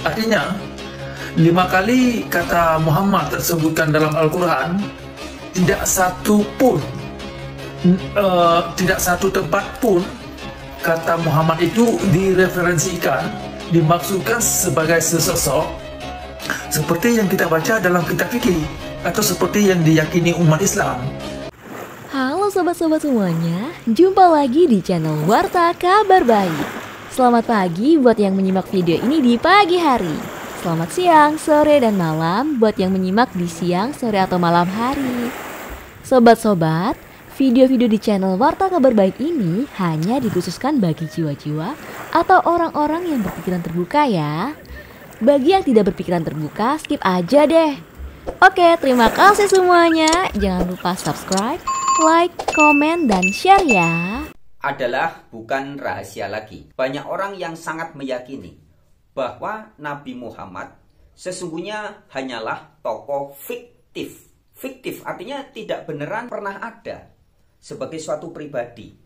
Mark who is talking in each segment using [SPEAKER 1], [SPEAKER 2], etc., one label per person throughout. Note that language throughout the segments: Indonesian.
[SPEAKER 1] Artinya, 5 kali kata Muhammad tersebutkan dalam Al-Quran, tidak satu pun, tidak satu tempat pun kata Muhammad itu direferensikan, dimaksudkan sebagai sesosok seperti yang kita baca dalam kitab fikih atau seperti yang diyakini umat Islam.
[SPEAKER 2] Halo sobat-sobat semuanya, jumpa lagi di channel Warta Kabar Baik. Selamat pagi buat yang menyimak video ini di pagi hari. Selamat siang, sore, dan malam buat yang menyimak di siang, sore, atau malam hari. Sobat-sobat, video-video di channel Warta Kabar Baik ini hanya dikhususkan bagi jiwa-jiwa atau orang-orang yang berpikiran terbuka ya. Bagi yang tidak berpikiran terbuka, skip aja deh. Oke, terima kasih semuanya. Jangan lupa subscribe, like, komen, dan share ya.
[SPEAKER 3] Adalah bukan rahasia lagi. Banyak orang yang sangat meyakini bahwa Nabi Muhammad sesungguhnya hanyalah tokoh fiktif. Fiktif artinya tidak beneran pernah ada sebagai suatu pribadi,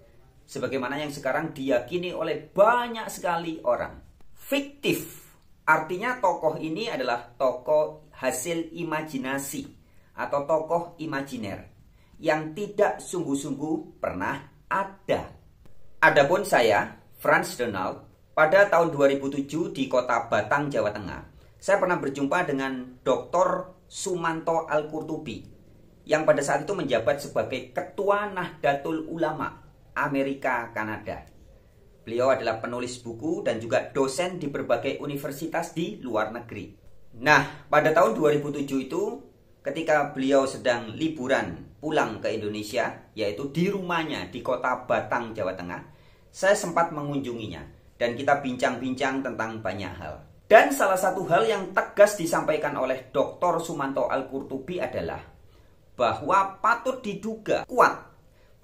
[SPEAKER 3] sebagaimana yang sekarang diyakini oleh banyak sekali orang. Fiktif artinya tokoh ini adalah tokoh hasil imajinasi atau tokoh imajiner yang tidak sungguh-sungguh pernah ada. Adapun saya, Frans Donald, pada tahun 2007 di kota Batang, Jawa Tengah, saya pernah berjumpa dengan Dr. Sumanto Al-Qurtubi yang pada saat itu menjabat sebagai Ketua Nahdlatul Ulama Amerika Kanada. Beliau adalah penulis buku dan juga dosen di berbagai universitas di luar negeri. Nah, pada tahun 2007 itu ketika beliau sedang liburan pulang ke Indonesia, yaitu di rumahnya di kota Batang, Jawa Tengah, saya sempat mengunjunginya dan kita bincang-bincang tentang banyak hal. Dan salah satu hal yang tegas disampaikan oleh Dr. Sumanto Al-Qurtubi adalah bahwa patut diduga kuat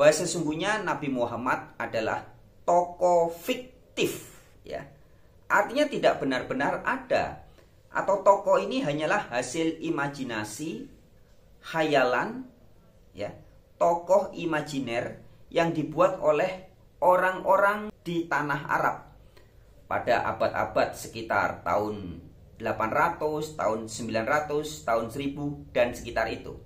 [SPEAKER 3] bahwa sesungguhnya Nabi Muhammad adalah tokoh fiktif, ya. Artinya tidak benar-benar ada, atau tokoh ini hanyalah hasil imajinasi, khayalan, ya, tokoh imajiner yang dibuat oleh orang-orang di tanah Arab pada abad-abad sekitar tahun 800, tahun 900, tahun 1000 dan sekitar itu.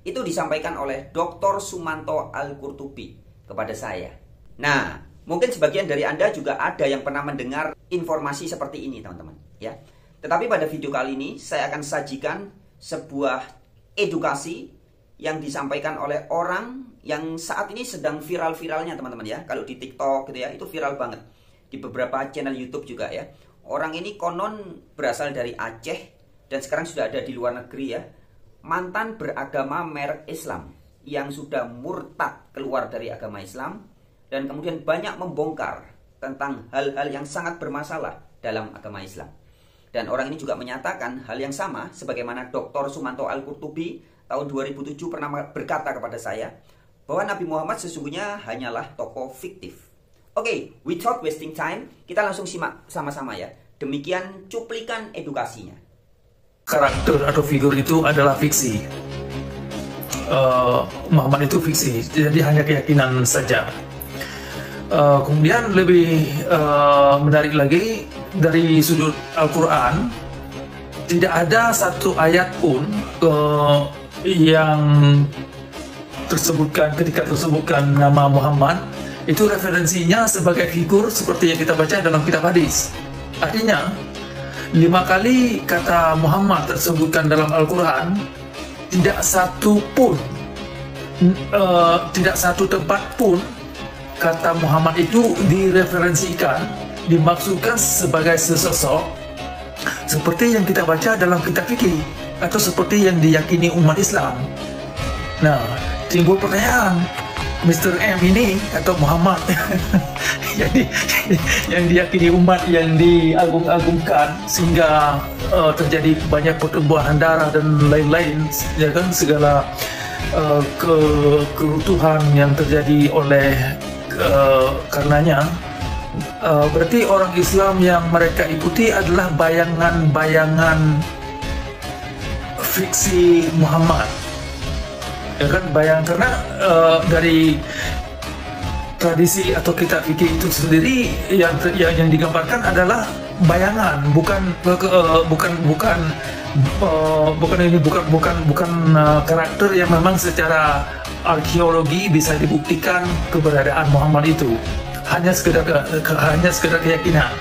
[SPEAKER 3] Itu disampaikan oleh Dr. Sumanto Al-Qurtubi kepada saya. Nah, mungkin sebagian dari Anda juga ada yang pernah mendengar informasi seperti ini, teman-teman, ya. Tetapi pada video kali ini saya akan sajikan sebuah edukasi yang disampaikan oleh orang yang saat ini sedang viral-viralnya, teman-teman, ya. Kalau di TikTok gitu ya, itu viral banget. Di beberapa channel YouTube juga ya. Orang ini konon berasal dari Aceh dan sekarang sudah ada di luar negeri ya. Mantan beragama merek Islam yang sudah murtad keluar dari agama Islam dan kemudian banyak membongkar tentang hal-hal yang sangat bermasalah dalam agama Islam. Dan orang ini juga menyatakan hal yang sama sebagaimana Dr. Sumanto Al-Qurtubi tahun 2007 pernah berkata kepada saya bahwa Nabi Muhammad sesungguhnya hanyalah tokoh fiktif. Oke, without wasting time, kita langsung simak sama-sama ya. Demikian cuplikan edukasinya.
[SPEAKER 1] Karakter atau figur itu adalah fiksi. Muhammad itu fiksi, jadi hanya keyakinan saja. Kemudian lebih menarik lagi, dari sudut Al-Quran tidak ada satu ayat pun yang tersebutkan ketika tersebutkan nama Muhammad itu referensinya sebagai figur seperti yang kita baca dalam kitab hadis. Artinya 5 kali kata Muhammad tersebutkan dalam Al-Quran, tidak satu pun, tidak satu tempat pun kata Muhammad itu direferensikan, dimaksudkan sebagai sesosok seperti yang kita baca dalam kitab fikih atau seperti yang diyakini umat Islam. Nah, timbul pertanyaan, Mr. M ini atau Muhammad yang diyakini umat, yang diagung-agungkan sehingga terjadi banyak pertumbuhan darah dan lain-lain, ya kan, segala kerutuhan yang terjadi oleh karenanya. Berarti orang Islam yang mereka ikuti adalah bayangan-bayangan fiksi Muhammad, ya kan, karena dari tradisi atau kitab fikih itu sendiri yang digambarkan adalah bayangan, bukan karakter yang memang secara arkeologi bisa dibuktikan keberadaan Muhammad itu. Hanya sekedar keyakinan.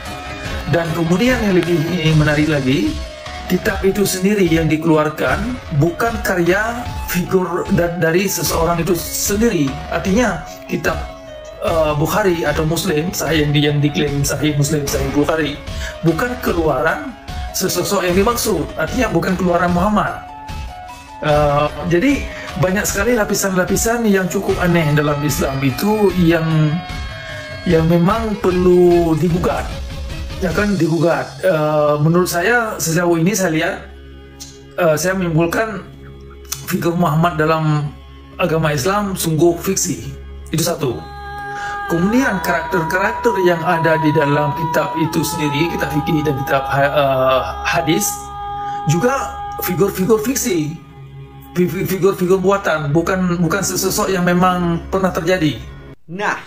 [SPEAKER 1] Dan kemudian yang lebih menarik lagi, kitab itu sendiri yang dikeluarkan bukan karya figur dari seseorang itu sendiri. Artinya kitab Bukhari atau Muslim, yang diklaim Sahih Muslim, Sahih Bukhari, bukan keluaran sesosok yang dimaksud. Artinya bukan keluaran Muhammad. Jadi banyak sekali lapisan-lapisan yang cukup aneh dalam Islam itu yang memang perlu digugat. Ya kan, digugat. Menurut saya sejauh ini saya lihat, saya menyimpulkan figur Muhammad dalam agama Islam sungguh fiksi. Itu satu. Kemudian karakter-karakter yang ada di dalam kitab itu sendiri, kitab fikih dan kitab hadis, juga figur-figur fiksi, figur-figur buatan, bukan sesosok yang memang pernah terjadi.
[SPEAKER 3] Nah,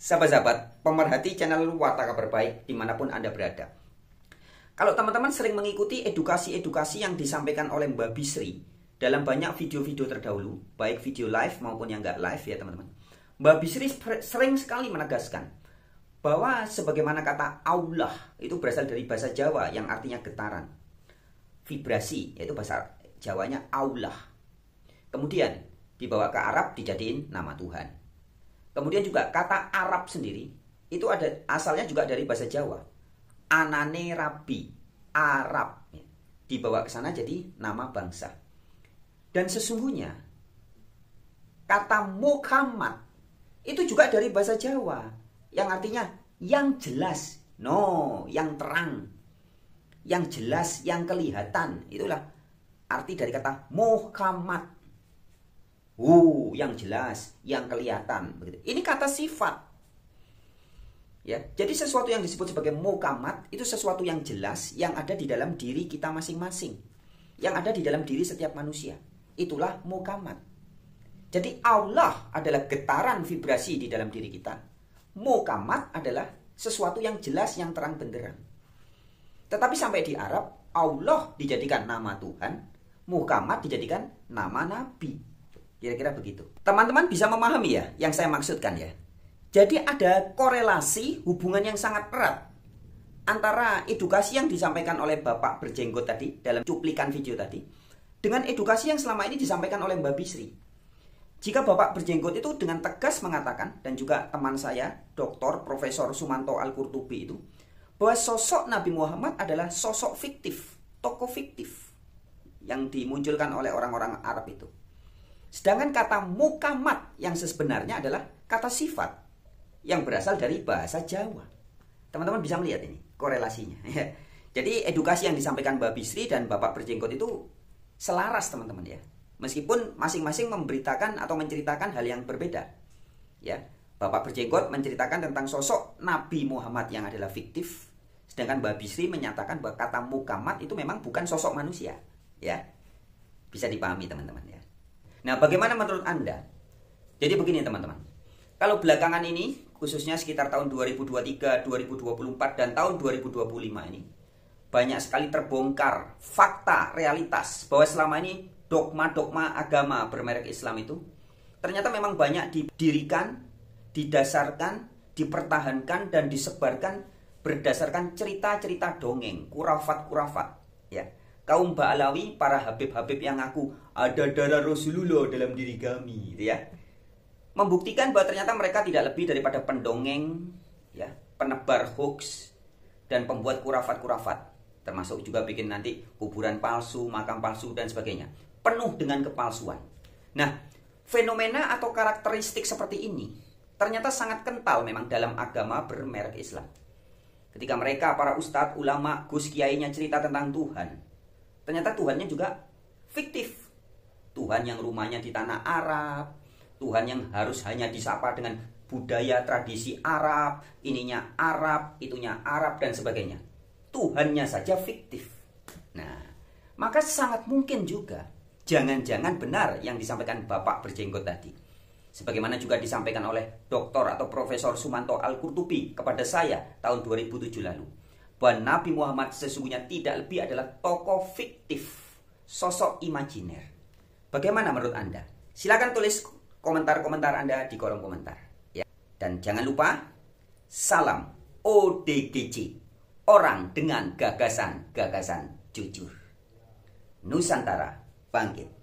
[SPEAKER 3] sahabat-sahabat pemerhati channel Warta Kabar Baik dimanapun Anda berada, kalau teman-teman sering mengikuti edukasi-edukasi yang disampaikan oleh Mbak Bisri dalam banyak video-video terdahulu, baik video live maupun yang nggak live ya teman-teman, Mbak Bisri sering sekali menegaskan bahwa sebagaimana kata Allah itu berasal dari bahasa Jawa yang artinya getaran, vibrasi, yaitu bahasa Jawanya Allah. Kemudian dibawa ke Arab dijadiin nama Tuhan. Kemudian juga kata Arab sendiri itu asalnya juga dari bahasa Jawa, anane rabi, Arab, dibawa ke sana jadi nama bangsa. Dan sesungguhnya kata Muhammad itu juga dari bahasa Jawa yang artinya yang jelas, yang terang, yang jelas, yang kelihatan. Itulah arti dari kata Muhammad. Yang jelas, yang kelihatan. Begitu. Ini kata sifat. Ya, jadi sesuatu yang disebut sebagai Muhammad itu sesuatu yang jelas yang ada di dalam diri kita masing-masing, yang ada di dalam diri setiap manusia. Itulah Muhammad. Jadi Allah adalah getaran vibrasi di dalam diri kita. Muhammad adalah sesuatu yang jelas, yang terang benderang. Tetapi sampai di Arab, Allah dijadikan nama Tuhan, Muhammad dijadikan nama Nabi. Kira-kira begitu. Teman-teman bisa memahami ya yang saya maksudkan ya. Jadi ada korelasi hubungan yang sangat erat antara edukasi yang disampaikan oleh Bapak berjenggot tadi dalam cuplikan video tadi dengan edukasi yang selama ini disampaikan oleh Mbak Bisri. Jika Bapak berjenggot itu dengan tegas mengatakan, dan juga teman saya, Dr. Profesor Sumanto Al-Qurtubi itu, bahwa sosok Nabi Muhammad adalah sosok fiktif, tokoh fiktif yang dimunculkan oleh orang-orang Arab itu. Sedangkan kata Muhammad yang sebenarnya adalah kata sifat yang berasal dari bahasa Jawa. Teman-teman bisa melihat ini korelasinya. Jadi edukasi yang disampaikan Mbak Bisri dan Bapak berjenggot itu selaras teman-teman ya. Meskipun masing-masing memberitakan atau menceritakan hal yang berbeda. Ya, Bapak berjenggot menceritakan tentang sosok Nabi Muhammad yang adalah fiktif, sedangkan Mbak Bisri menyatakan bahwa kata Muhammad itu memang bukan sosok manusia. Ya, bisa dipahami teman-teman ya. Nah, bagaimana menurut Anda? Jadi begini teman-teman. Kalau belakangan ini, khususnya sekitar tahun 2023, 2024 dan tahun 2025 ini, banyak sekali terbongkar fakta, realitas bahwa selama ini dogma-dogma agama bermerek Islam itu ternyata memang banyak didirikan, didasarkan, dipertahankan dan disebarkan berdasarkan cerita-cerita dongeng, kurafat-kurafat ya. Kaum Ba'alawi, para habib-habib yang ngaku ada darah Rasulullah dalam diri kami gitu ya. Membuktikan bahwa ternyata mereka tidak lebih daripada pendongeng ya, penebar hoax dan pembuat kurafat-kurafat, termasuk juga bikin nanti kuburan palsu, makam palsu dan sebagainya, penuh dengan kepalsuan. Nah, fenomena atau karakteristik seperti ini ternyata sangat kental memang dalam agama bermerek Islam. Ketika mereka, para ustadz, ulama, gus kiainya cerita tentang Tuhan, ternyata Tuhannya juga fiktif. Tuhan yang rumahnya di tanah Arab, Tuhan yang harus hanya disapa dengan budaya tradisi Arab, ininya Arab, itunya Arab dan sebagainya. Tuhannya saja fiktif. Nah, maka sangat mungkin juga jangan-jangan benar yang disampaikan Bapak berjenggot tadi. Sebagaimana juga disampaikan oleh Dr. atau Profesor Sumanto Al-Qurtubi kepada saya tahun 2007 lalu. bahwa Nabi Muhammad sesungguhnya tidak lebih adalah tokoh fiktif, sosok imajiner. Bagaimana menurut Anda? Silakan tulis komentar-komentar Anda di kolom komentar. Ya. Dan jangan lupa, salam ODGJ, orang dengan gagasan-gagasan jujur. Nusantara bangkit.